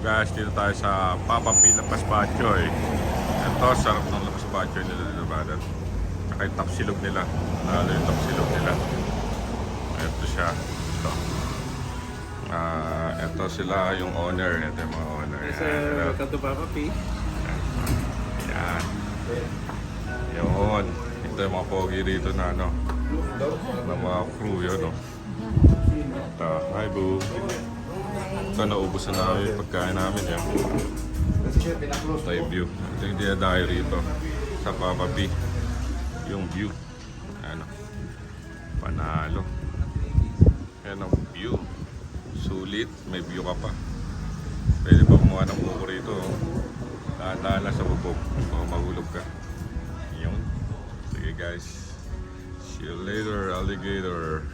guys, dito tayo sa Papa P. Lapaspachoy. Ito, sarap ng Lapaspachoy nila dito ba? Tsaka yung tapsilog nila. Lalo yung tapsilog nila. Ito siya. Ito. Ito sila yung owner. Ito yung mga owner. Yes, sir. Welcome to Papa P. Yan. Yun. Ito yung mga pogi rito na ano. Na mga crew yun, no? Ito. Hi, boo. Ito, naubos na namin yung pagkain namin yan. Ito yung view. Ito yung dinadayo rito sa Papa P. Yung view. Ano. Panalo. Yan ang view. Sulit. May view ka pa. Pwede pa kumuha ng buko rito. Dahan-dahan lang sa bubog. Baka mahulog ka. Yun. Sige guys. See you later, alligator.